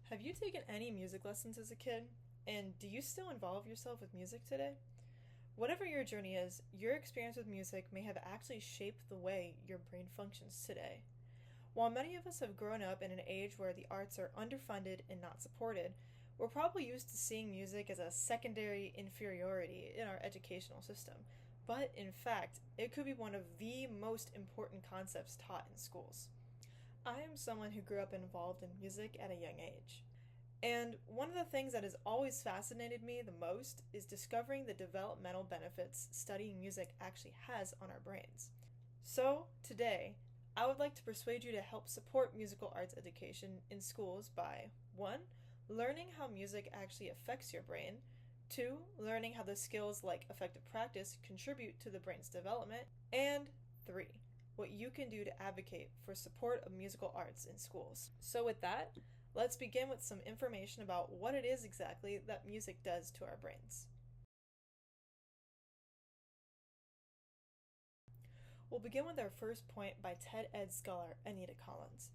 Have you taken any music lessons as a kid? And do you still involve yourself with music today? Whatever your journey is, your experience with music may have actually shaped the way your brain functions today. While many of us have grown up in an age where the arts are underfunded and not supported, we're probably used to seeing music as a secondary inferiority in our educational system. But in fact, it could be one of the most important concepts taught in schools. I am someone who grew up involved in music at a young age. And one of the things that has always fascinated me the most is discovering the developmental benefits studying music actually has on our brains. So, today, I would like to persuade you to help support musical arts education in schools by 1. Learning how music actually affects your brain, 2. Learning how the skills like effective practice contribute to the brain's development, and 3. What you can do to advocate for support of musical arts in schools. So with that, let's begin with some information about what it is exactly that music does to our brains. We'll begin with our first point by TED Ed scholar Anita Collins.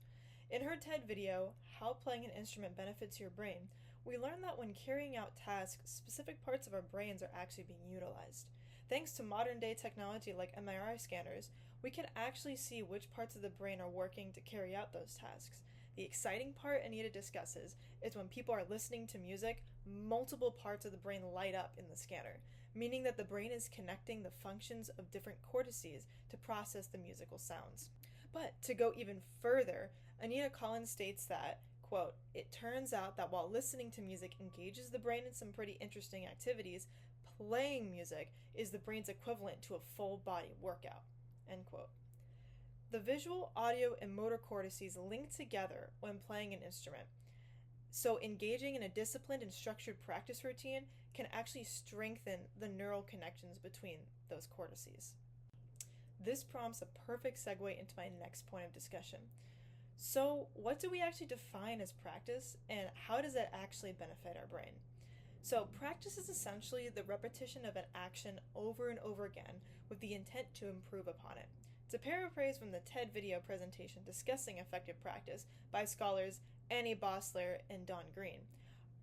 In her TED video, How Playing an Instrument Benefits Your Brain, we learn that when carrying out tasks, specific parts of our brains are actually being utilized. Thanks to modern day technology like MRI scanners, we can actually see which parts of the brain are working to carry out those tasks. The exciting part Anita discusses is when people are listening to music, multiple parts of the brain light up in the scanner, meaning that the brain is connecting the functions of different cortices to process the musical sounds. But to go even further, Anita Collins states that, quote, "It turns out that while listening to music engages the brain in some pretty interesting activities, playing music is the brain's equivalent to a full body workout," end quote. The visual, audio, and motor cortices link together when playing an instrument. So engaging in a disciplined and structured practice routine can actually strengthen the neural connections between those cortices. This prompts a perfect segue into my next point of discussion. So, what do we actually define as practice, and how does that actually benefit our brain? So, practice is essentially the repetition of an action over and over again with the intent to improve upon it. To paraphrase from the TED video presentation discussing effective practice by scholars Annie Bossler and Don Green,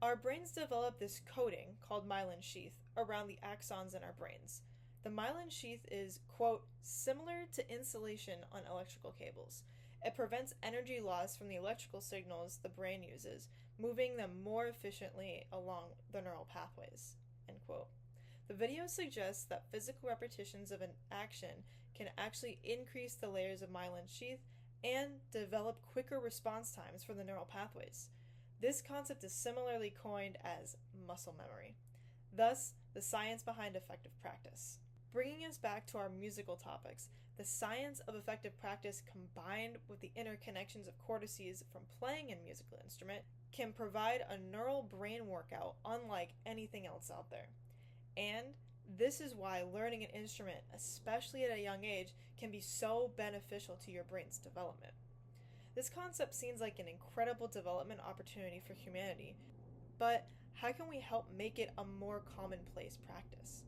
our brains develop this coating called myelin sheath around the axons in our brains. The myelin sheath is, quote, similar to insulation on electrical cables. It prevents energy loss from the electrical signals the brain uses, moving them more efficiently along the neural pathways, end quote. The video suggests that physical repetitions of an action can actually increase the layers of myelin sheath and develop quicker response times for the neural pathways. This concept is similarly coined as muscle memory, thus the science behind effective practice. Bringing us back to our musical topics, the science of effective practice combined with the interconnections of cortices from playing a musical instrument can provide a neural brain workout unlike anything else out there. And this is why learning an instrument, especially at a young age, can be so beneficial to your brain's development. This concept seems like an incredible development opportunity for humanity, but how can we help make it a more commonplace practice?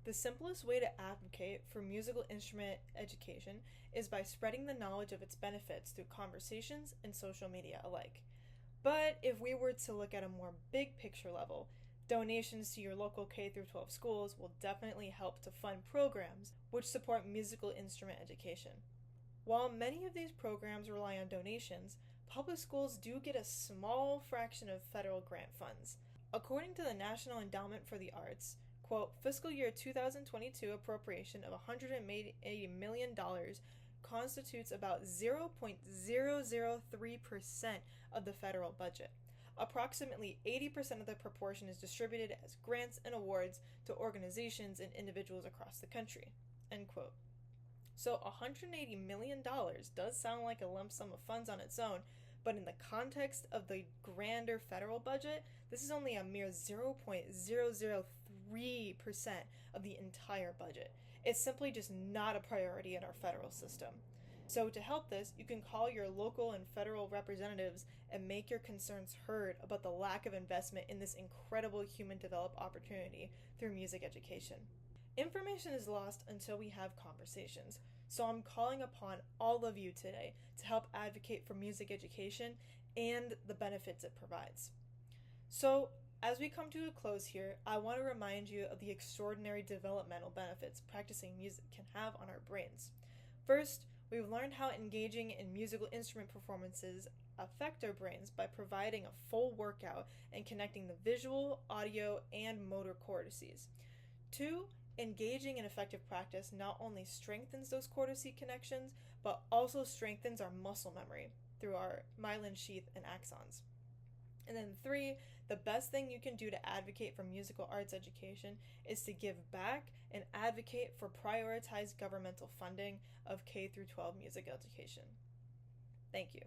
The simplest way to advocate for musical instrument education is by spreading the knowledge of its benefits through conversations and social media alike. But if we were to look at a more big picture level, donations to your local K-12 schools will definitely help to fund programs which support musical instrument education. While many of these programs rely on donations, public schools do get a small fraction of federal grant funds. According to the National Endowment for the Arts, quote, fiscal year 2022 appropriation of $180 million constitutes about 0.003% of the federal budget. Approximately 80% of the proportion is distributed as grants and awards to organizations and individuals across the country, end quote. So $180 million does sound like a lump sum of funds on its own, but in the context of the grander federal budget, this is only a mere 0.003% of the entire budget. It's simply just not a priority in our federal system. So to help this, you can call your local and federal representatives and make your concerns heard about the lack of investment in this incredible human development opportunity through music education. Information is lost until we have conversations, so I'm calling upon all of you today to help advocate for music education and the benefits it provides. So, as we come to a close here, I want to remind you of the extraordinary developmental benefits practicing music can have on our brains. First, we've learned how engaging in musical instrument performances affect our brains by providing a full workout and connecting the visual, audio, and motor cortices. Two, engaging in effective practice not only strengthens those cortice connections, but also strengthens our muscle memory through our myelin sheath and axons. And then three, the best thing you can do to advocate for musical arts education is to give back and advocate for prioritized governmental funding of K through 12 music education. Thank you.